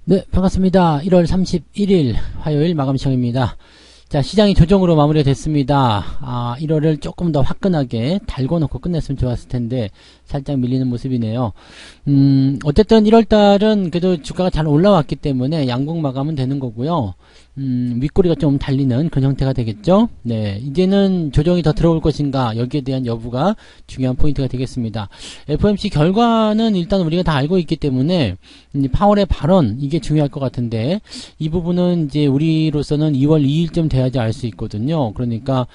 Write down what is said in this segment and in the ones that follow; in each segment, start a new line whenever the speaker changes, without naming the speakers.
네, 반갑습니다. 1월 31일 화요일 마감 시간입니다. 자, 시장이 조정으로 마무리가 됐습니다. 1월을 조금 더 화끈하게 달궈 놓고 끝냈으면 좋았을 텐데 살짝 밀리는 모습이네요. 어쨌든 1월달은 그래도 주가가 잘 올라왔기 때문에 양봉 마감은 되는 거고요. 윗꼬리가 좀 달리는 그런 형태가 되겠죠. 네, 이제는 조정이 더 들어올 것인가, 여기에 대한 여부가 중요한 포인트가 되겠습니다. FOMC 결과는 일단 우리가 다 알고 있기 때문에 파월의 발언, 이게 중요할 것 같은데 이 부분은 이제 우리로서는 2월 2일쯤 돼야지 알 수 있거든요. 그러니까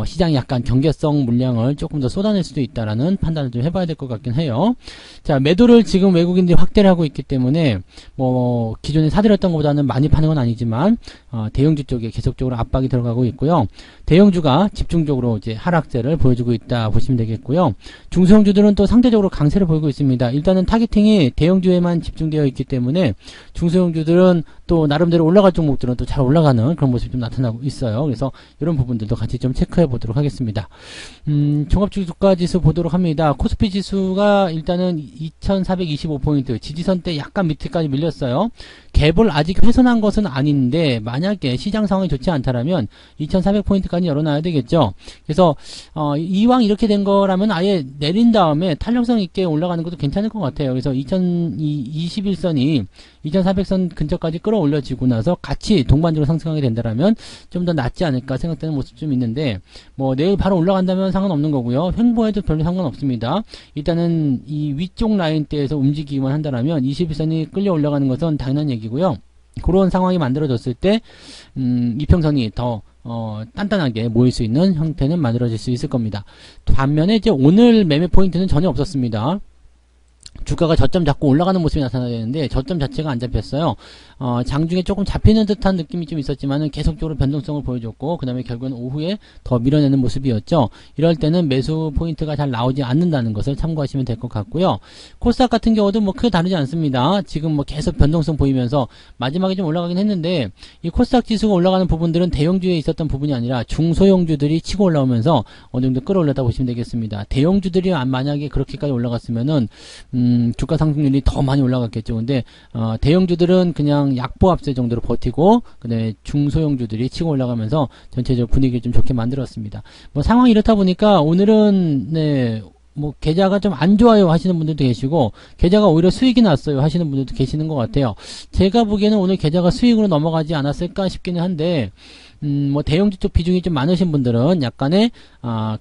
시장이 약간 경계성 물량을 조금 더 쏟아낼 수도 있다라는 판단을 좀 해봐야 될 것 같긴 해요. 자, 매도를 지금 외국인들이 확대를 하고 있기 때문에 뭐 기존에 사들였던 것보다는 많이 파는 건 아니지만 대형주 쪽에 계속적으로 압박이 들어가고 있고요. 대형주가 집중적으로 이제 하락세를 보여주고 있다 보시면 되겠고요. 중소형주들은 또 상대적으로 강세를 보이고 있습니다. 일단은 타겟팅이 대형주에만 집중되어 있기 때문에 중소형주들은 또 나름대로 올라갈 종목들은 또 잘 올라가는 그런 모습이 좀 나타나고 있어요. 그래서 이런 부분들도 같이 좀 체크해 보도록 하겠습니다. 종합주가지수 보도록 합니다. 코스피 지수가 일단은 2425포인트 지지선대 약간 밑에까지 밀렸어요. 갭을 아직 훼손한 것은 아닌데 만약에 시장 상황이 좋지 않다라면 2400포인트까지 열어놔야 되겠죠. 그래서 이왕 이렇게 된 거라면 아예 내린 다음에 탄력성 있게 올라가는 것도 괜찮을 것 같아요. 그래서 2021선이 2400선 근처까지 끌어올려지고 나서 같이 동반적으로 상승하게 된다라면 좀 더 낫지 않을까 생각되는 모습 좀 있는데 뭐 내일 바로 올라간다면 상관없는 거고요. 횡보해도 별로 상관없습니다. 일단은 이 위쪽 라인대에서 움직이기만 한다라면 21선이 끌려 올라가는 것은 당연한 얘기고요. 그런 상황이 만들어졌을 때 이평선이 더 단단하게 모일 수 있는 형태는 만들어질 수 있을 겁니다. 반면에 이제 오늘 매매 포인트는 전혀 없었습니다. 주가가 저점 잡고 올라가는 모습이 나타나야 되는데 저점 자체가 안 잡혔어요. 장중에 조금 잡히는 듯한 느낌이 좀 있었지만은 계속적으로 변동성을 보여줬고 그 다음에 결국은 오후에 더 밀어내는 모습이었죠. 이럴 때는 매수 포인트가 잘 나오지 않는다는 것을 참고하시면 될 것 같고요. 코스닥 같은 경우도 뭐 크게 다르지 않습니다. 지금 뭐 계속 변동성 보이면서 마지막에 좀 올라가긴 했는데 이 코스닥 지수가 올라가는 부분들은 대형주에 있었던 부분이 아니라 중소형주들이 치고 올라오면서 어느 정도 끌어올렸다 보시면 되겠습니다. 대형주들이 만약에 그렇게까지 올라갔으면은 주가 상승률이 더 많이 올라갔겠죠. 근데 대형주들은 그냥 약보합세 정도로 버티고 그다음에 중소형주들이 치고 올라가면서 전체적으로 분위기를 좀 좋게 만들었습니다. 뭐 상황이 이렇다 보니까 오늘은 네, 뭐 계좌가 좀 안 좋아요 하시는 분들도 계시고 계좌가 오히려 수익이 났어요 하시는 분들도 계시는 것 같아요. 제가 보기에는 오늘 계좌가 수익으로 넘어가지 않았을까 싶기는 한데 뭐 대형주 쪽 비중이 좀 많으신 분들은 약간의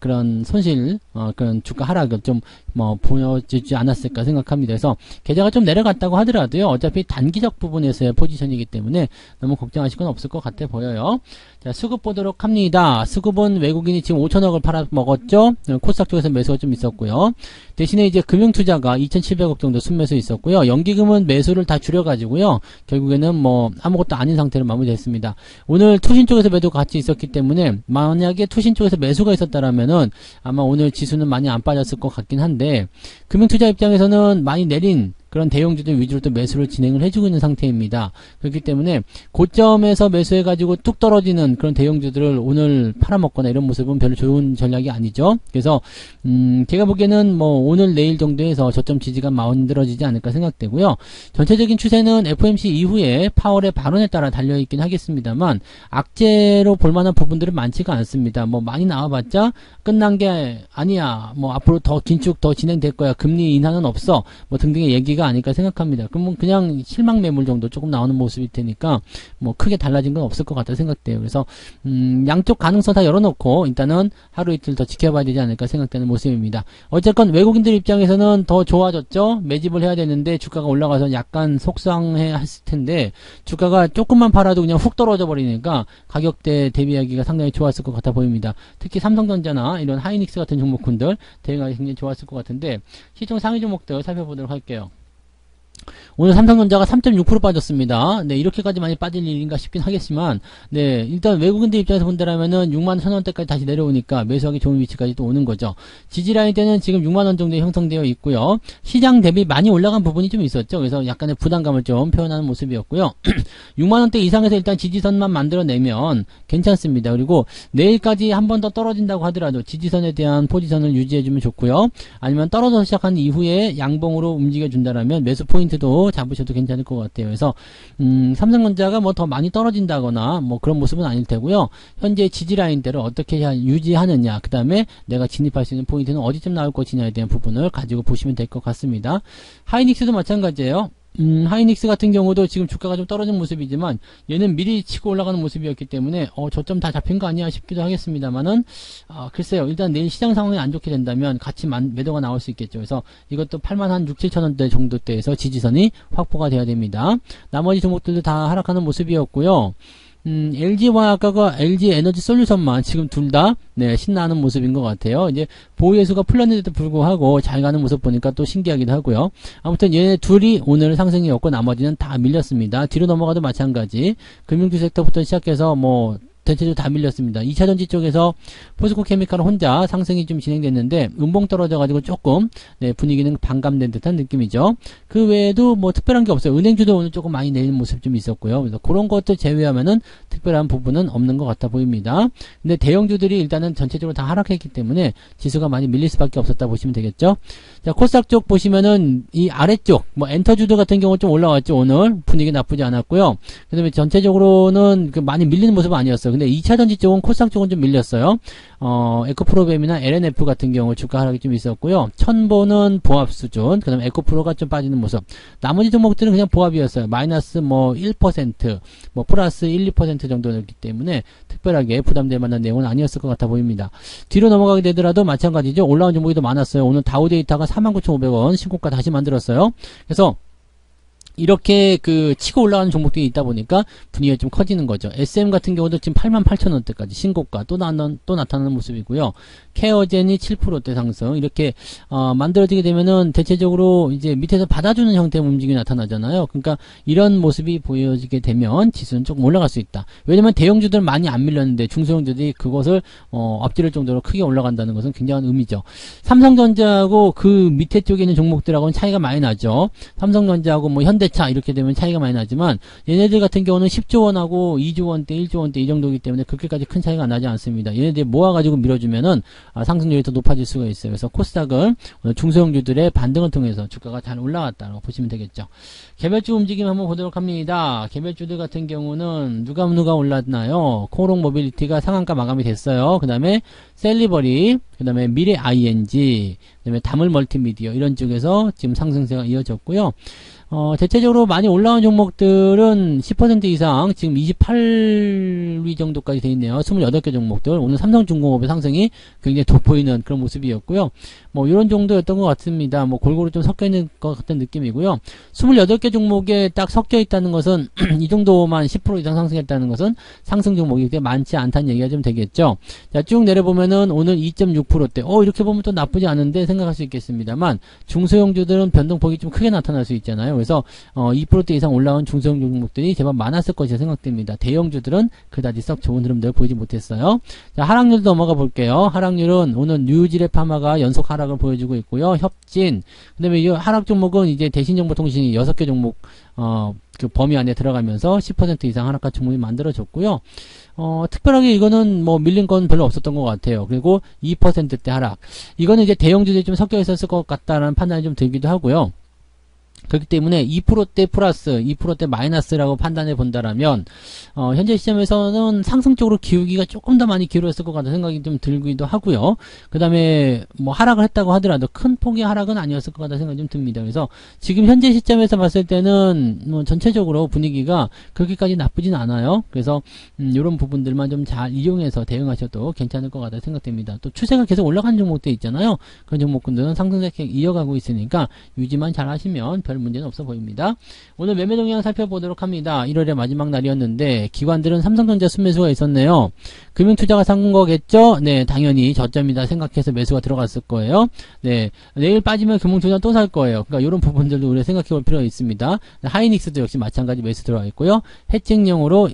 그런 손실 그런 주가 하락을 좀 뭐 보여주지 않았을까 생각합니다. 그래서 계좌가 좀 내려갔다고 하더라도요 어차피 단기적 부분에서의 포지션이기 때문에 너무 걱정하실 건 없을 것 같아 보여요. 자, 수급 보도록 합니다. 수급은 외국인이 지금 5천억을 팔아먹었죠. 코스닥 쪽에서 매수가 좀 있었고요. 대신에 이제 금융투자가 2,700억 정도 순매수 있었고요. 연기금은 매수를 다 줄여가지고요. 결국에는 뭐 아무것도 아닌 상태로 마무리됐습니다. 오늘 투신 쪽에서 매도가 같이 있었기 때문에 만약에 투신 쪽에서 매수가 있었다라면은 아마 오늘 지수는 많이 안 빠졌을 것 같긴 한데 금융투자 입장에서는 많이 내린 그런 대형주들 위주로 또 매수를 진행을 해주고 있는 상태입니다. 그렇기 때문에 고점에서 매수해가지고 뚝 떨어지는 그런 대형주들을 오늘 팔아먹거나 이런 모습은 별로 좋은 전략이 아니죠. 그래서 제가 보기에는 뭐 오늘 내일 정도에서 저점 지지가 만들어지지 않을까 생각되고요. 전체적인 추세는 FOMC 이후에 파월의 발언에 따라 달려있긴 하겠습니다만 악재로 볼만한 부분들은 많지가 않습니다. 뭐 많이 나와봤자 끝난 게 아니야. 뭐 앞으로 더 긴축 더 진행될 거야. 금리 인하는 없어. 뭐 등등의 얘기가 아닐까 생각합니다. 그러면 그냥 실망 매물 정도 조금 나오는 모습일 테니까 뭐 크게 달라진 건 없을 것 같다 생각돼요. 그래서 양쪽 가능성 다 열어놓고 일단은 하루 이틀 더 지켜봐야 되지 않을까 생각되는 모습입니다. 어쨌건 외국인들 입장에서는 더 좋아졌죠. 매집을 해야 되는데 주가가 올라가서 약간 속상해 했을 텐데 주가가 조금만 팔아도 그냥 훅 떨어져 버리니까 가격대 대비하기가 상당히 좋았을 것 같아 보입니다. 특히 삼성전자나 이런 하이닉스 같은 종목군들 대응하기 굉장히 좋았을 것 같은데 시총 상위 종목들 살펴보도록 할게요. 오늘 삼성전자가 3.6% 빠졌습니다. 네, 이렇게까지 많이 빠질 일인가 싶긴 하겠지만, 네, 일단 외국인들 입장에서 본다라면은 6만 1,000원대까지 다시 내려오니까 매수하기 좋은 위치까지 또 오는 거죠. 지지라인 때는 지금 6만원 정도 형성되어 있고요. 시장 대비 많이 올라간 부분이 좀 있었죠. 그래서 약간의 부담감을 좀 표현하는 모습이었고요. 6만원대 이상에서 일단 지지선만 만들어내면 괜찮습니다. 그리고 내일까지 한 번 더 떨어진다고 하더라도 지지선에 대한 포지션을 유지해주면 좋고요. 아니면 떨어져서 시작한 이후에 양봉으로 움직여준다라면 매수 포인트도 잡으셔도 괜찮을 것 같아요. 그래서 삼성전자가 뭐 더 많이 떨어진다거나 뭐 그런 모습은 아닐 테고요. 현재 지지라인대로 어떻게 유지하느냐, 그 다음에 내가 진입할 수 있는 포인트는 어디쯤 나올 것이냐에 대한 부분을 가지고 보시면 될 것 같습니다. 하이닉스도 마찬가지예요. 하이닉스 같은 경우도 지금 주가가 좀 떨어진 모습이지만 얘는 미리 치고 올라가는 모습이었기 때문에 저점 다 잡힌 거 아니야 싶기도 하겠습니다만은 글쎄요. 일단 내일 시장 상황이 안 좋게 된다면 같이 매도가 나올 수 있겠죠. 그래서 이것도 8만 한 6, 7천원대 정도대에서 지지선이 확보가 돼야 됩니다. 나머지 종목들도 다 하락하는 모습이었고요. LG화학과 LG에너지솔루션만 지금 둘 다 네, 신나는 모습인 것 같아요. 이제 보유회수가 풀렸는데도 불구하고 잘 가는 모습 보니까 또 신기하기도 하고요. 아무튼 얘네 둘이 오늘 상승이었고 나머지는 다 밀렸습니다. 뒤로 넘어가도 마찬가지. 금융주 섹터부터 시작해서 뭐 대체적으로 다 밀렸습니다. 2차전지 쪽에서 포스코 케미칼 혼자 상승이 좀 진행됐는데 음봉 떨어져가지고 조금 네, 분위기는 반감된 듯한 느낌이죠. 그 외에도 뭐 특별한 게 없어요. 은행주도 오늘 조금 많이 내리는 모습 좀 있었고요. 그래서 그런 것들 제외하면은 특별한 부분은 없는 것 같아 보입니다. 근데 대형주들이 일단은 전체적으로 다 하락했기 때문에 지수가 많이 밀릴 수밖에 없었다 보시면 되겠죠. 자, 코스닥 쪽 보시면은 이 아래쪽 뭐 엔터주들 같은 경우 좀 올라왔죠. 오늘 분위기 나쁘지 않았고요. 그 다음에 전체적으로는 많이 밀리는 모습은 아니었어요. 근데 2차전지 쪽은 코스닥 쪽은 좀 밀렸어요. 에코프로뱀이나 LNF 같은 경우 주가 하락이 좀 있었고요. 천보는 보합 수준, 그 다음에 에코프로가 좀 빠지는 모습. 나머지 종목들은 그냥 보합이었어요. 마이너스 뭐 1%, 뭐 플러스 1, 2% 정도였기 때문에 특별하게 부담될 만한 내용은 아니었을 것 같아 보입니다. 뒤로 넘어가게 되더라도 마찬가지죠. 올라온 종목이 더 많았어요. 오늘 다우데이터가 49,500원 신고가 다시 만들었어요. 그래서 이렇게 치고 올라가는 종목들이 있다 보니까 분위기가 좀 커지는 거죠. SM 같은 경우도 지금 88,000원대까지 신고가 또 나타나는 모습이고요. 케어젠이 7%대 상승. 이렇게, 만들어지게 되면은 대체적으로 이제 밑에서 받아주는 형태의 움직임이 나타나잖아요. 그러니까 이런 모습이 보여지게 되면 지수는 조금 올라갈 수 있다. 왜냐면 대형주들은 많이 안 밀렸는데 중소형주들이 그것을, 엎지를 정도로 크게 올라간다는 것은 굉장한 의미죠. 삼성전자하고 그 밑에 쪽에 있는 종목들하고는 차이가 많이 나죠. 삼성전자하고 뭐 현대차 이렇게 되면 차이가 많이 나지만 얘네들 같은 경우는 10조 원하고 2조 원대, 1조 원대 이 정도이기 때문에 그렇게까지 큰 차이가 나지 않습니다. 얘네들 모아가지고 밀어주면은 상승률이 더 높아질 수가 있어요. 그래서 코스닥은 중소형주들의 반등을 통해서 주가가 잘 올라갔다고 보시면 되겠죠. 개별주 움직임 한번 보도록 합니다. 개별주들 같은 경우는 누가 올랐나요? 코롱 모빌리티가 상한가 마감이 됐어요. 그 다음에 셀리버리, 그 다음에 미래 ING, 그 다음에 다물 멀티미디어 이런 쪽에서 지금 상승세가 이어졌고요. 대체적으로 많이 올라온 종목들은 10% 이상 지금 28위 정도까지 돼 있네요. 28개 종목들. 오늘 삼성중공업의 상승이 굉장히 돋보이는 그런 모습이었고요. 뭐 이런 정도였던 것 같습니다. 뭐 골고루 좀 섞여 있는 것 같은 느낌이고요. 28개 종목에 딱 섞여 있다는 것은 이 정도만 10% 이상 상승했다는 것은 상승 종목이 그렇게 많지 않다는 얘기가 좀 되겠죠. 자, 쭉 내려보면은 오늘 2.6%대. 이렇게 보면 또 나쁘지 않은데 생각할 수 있겠습니다만 중소형주들은 변동폭이 좀 크게 나타날 수 있잖아요. 그래서 2% 이상 올라온 중소형 종목들이 제법 많았을 것이라 생각됩니다. 대형주들은 그다지 썩 좋은 흐름들을 보이지 못했어요. 자, 하락률도 넘어가 볼게요. 하락률은 오늘 뉴질의 파마가 연속 하락을 보여주고 있고요. 협진, 그 다음에 이 하락 종목은 이제 대신정보통신이 6개 종목 그 범위 안에 들어가면서 10% 이상 하락한 종목이 만들어졌고요. 특별하게 이거는 뭐 밀린 건 별로 없었던 것 같아요. 그리고 2%대 하락. 이거는 이제 대형주들이 좀 섞여 있었을 것 같다라는 판단이 좀 들기도 하고요. 그렇기 때문에 2%대 플러스, 2%대 마이너스라고 판단해 본다라면, 현재 시점에서는 상승 쪽으로 기울기가 조금 더 많이 기울었을 것 같다는 생각이 좀 들기도 하고요. 그 다음에, 뭐, 하락을 했다고 하더라도 큰 폭의 하락은 아니었을 것 같다는 생각이 좀 듭니다. 그래서 지금 현재 시점에서 봤을 때는, 뭐, 전체적으로 분위기가 그렇게까지 나쁘진 않아요. 그래서, 이런 부분들만 좀 잘 이용해서 대응하셔도 괜찮을 것 같다는 생각됩니다. 또 추세가 계속 올라가는 종목들 있잖아요. 그런 종목군들은 상승세 이어가고 있으니까 유지만 잘 하시면 별 별 문제는 없어 보입니다. 오늘 매매 동향 살펴보도록 합니다. 1월의 마지막 날이었는데 기관들은 삼성전자 순매수가 있었네요. 금융투자가 산 거겠죠? 네, 당연히 저점이다 생각해서 매수가 들어갔을 거예요. 네, 내일 빠지면 금융투자 또 살 거예요. 그러니까 이런 부분들도 우리가 생각해 볼 필요가 있습니다. 하이닉스도 역시 마찬가지 매수 들어가 있고요. 해칭용으로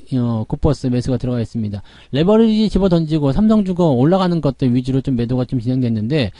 굿버스 매수가 들어가 있습니다. 레버리지 집어 던지고 삼성주가 올라가는 것들 위주로 좀 매도가 좀 진행됐는데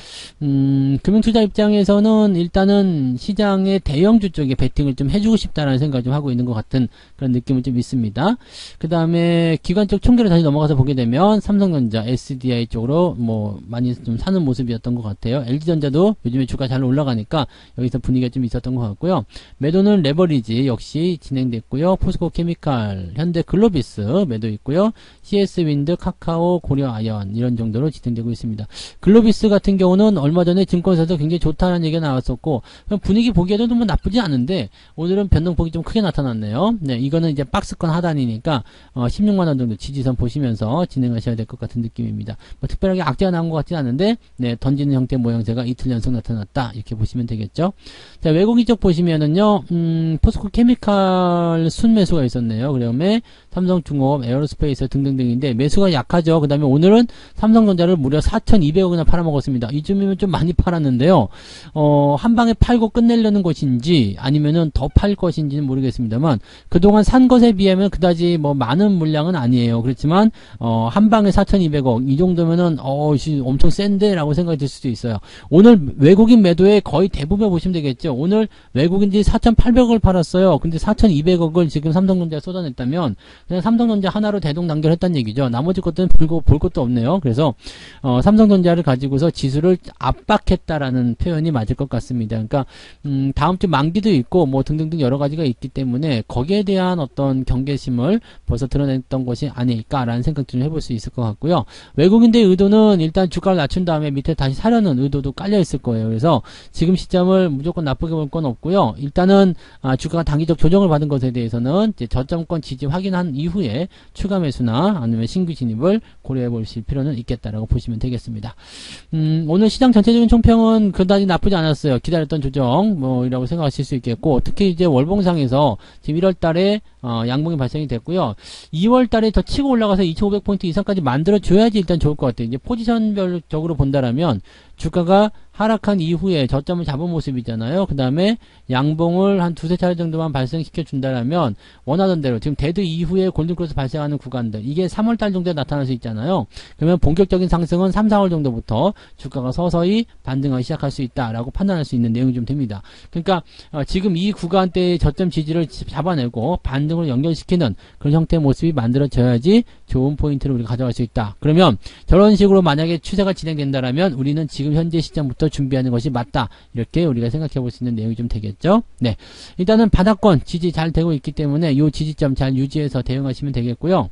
금융투자 입장에서는 일단은 시장의 대형주 쪽에 베팅을 좀 해주고 싶다라는 생각을 좀 하고 있는 것 같은 그런 느낌은 좀 있습니다. 그 다음에 기관 쪽 총계로 다시 넘어가서 보게 되면 삼성전자, SDI 쪽으로 뭐 많이 좀 사는 모습이었던 것 같아요. LG전자도 요즘에 주가 잘 올라가니까 여기서 분위기가 좀 있었던 것 같고요. 매도는 레버리지 역시 진행됐고요. 포스코 케미칼, 현대 글로비스 매도 있고요. CS-윈드, 카카오, 고려아연 이런 정도로 진행되고 있습니다. 글로비스 같은 경우는 얼마 전에 증권사에서 굉장히 좋다는 얘기가 나왔었고 분위기 보기에도 뭐 나쁘지 않은데 오늘은 변동폭이 좀 크게 나타났네요. 네, 이거는 이제 박스권 하단이니까 16만원 정도 지지선 보시면서 진행하셔야 될 것 같은 느낌입니다. 뭐 특별하게 악재가 나온 것 같지는 않은데 네, 던지는 형태 모양새가 이틀 연속 나타났다 이렇게 보시면 되겠죠. 자, 외국인 쪽 보시면은요 포스코 케미칼 순매수가 있었네요. 그다음에 삼성중공업, 에어로스페이스 등등등인데 매수가 약하죠. 그 다음에 오늘은 삼성전자를 무려 4,200억이나 팔아먹었습니다. 이쯤이면 좀 많이 팔았는데요. 한 방에 팔고 끝내려는 것인지 아니면은 더 팔 것인지는 모르겠습니다만 그동안 산 것에 비하면 그다지 뭐 많은 물량은 아니에요. 그렇지만 한 방에 4,200억 이 정도면은 엄청 센데 라고 생각이 들 수도 있어요. 오늘 외국인 매도의 거의 대부분 보시면 되겠죠. 오늘 외국인들이 4,800억을 팔았어요. 근데 4,200억을 지금 삼성전자에 쏟아냈다면 그냥 삼성전자 하나로 대동단결했다는 얘기죠. 나머지 것들은 볼 것도 없네요. 그래서 삼성전자를 가지고서 지수를 압박했다라는 표현이 맞을 것 같습니다. 그러니까 다음 주 만기도 있고 뭐 등등등 여러 가지가 있기 때문에 거기에 대한 어떤 경계심을 벌써 드러냈던 것이 아닐까라는 생각도 좀 해볼 수 있을 것 같고요. 외국인들의 의도는 일단 주가를 낮춘 다음에 밑에 다시 사려는 의도도 깔려 있을 거예요. 그래서 지금 시점을 무조건 나쁘게 볼 건 없고요. 일단은 주가가 단기적 조정을 받은 것에 대해서는 이제 저점권 지지 확인한 이후에 추가 매수나 아니면 신규 진입을 고려해 보실 필요는 있겠다라고 보시면 되겠습니다. 오늘 시장 전체적인 총평은 그다지 나쁘지 않았어요. 기다렸던 조정 뭐이라고 생각하실 수 있겠고 특히 이제 월봉상에서 지금 1월 달에 양봉이 발생이 됐고요. 2월 달에 더 치고 올라가서 2,500포인트 이상까지 만들어 줘야지 일단 좋을 것 같아요. 이제 포지션별적으로 본다라면 주가가 하락한 이후에 저점을 잡은 모습이잖아요. 그 다음에 양봉을 한 두세 차례 정도만 발생시켜 준다라면 원하던 대로 지금 데드 이후에 골든크로스 발생하는 구간들 이게 3월달 정도에 나타날 수 있잖아요. 그러면 본격적인 상승은 3, 4월 정도부터 주가가 서서히 반등하기 시작할 수 있다라고 판단할 수 있는 내용이 좀 됩니다. 그러니까 지금 이 구간대의 저점 지지를 잡아내고 반등으로 연결시키는 그런 형태의 모습이 만들어져야지 좋은 포인트를 우리가 가져갈 수 있다. 그러면 저런 식으로 만약에 추세가 진행된다라면 우리는 지금 현재 시장부터 준비하는 것이 맞다. 이렇게 우리가 생각해 볼 수 있는 내용이 좀 되겠죠. 네, 일단은 바닥권 지지 잘 되고 있기 때문에 이 지지점 잘 유지해서 대응하시면 되겠고요.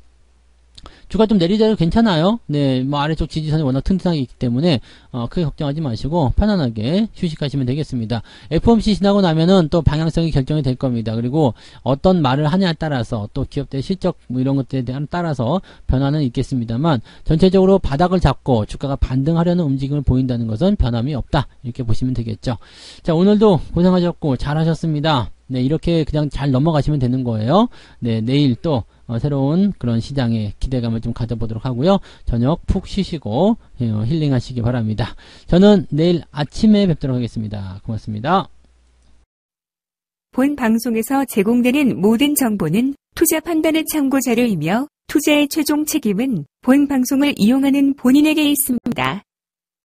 주가 좀 내리자도 괜찮아요. 네, 뭐 아래쪽 지지선이 워낙 튼튼하게 있기 때문에 크게 걱정하지 마시고 편안하게 휴식하시면 되겠습니다. FOMC 지나고 나면은 또 방향성이 결정이 될 겁니다. 그리고 어떤 말을 하냐에 따라서 또 기업들의 실적 뭐 이런 것들에 대한 따라서 변화는 있겠습니다만 전체적으로 바닥을 잡고 주가가 반등하려는 움직임을 보인다는 것은 변함이 없다. 이렇게 보시면 되겠죠. 자, 오늘도 고생하셨고 잘하셨습니다. 네, 이렇게 그냥 잘 넘어가시면 되는 거예요. 네, 내일 또 새로운 그런 시장의 기대감을 좀 가져보도록 하고요. 저녁 푹 쉬시고 힐링하시기 바랍니다. 저는 내일 아침에 뵙도록 하겠습니다. 고맙습니다.
본 방송에서 제공되는 모든 정보는 투자 판단의 참고 자료이며 투자의 최종 책임은 본 방송을 이용하는 본인에게 있습니다.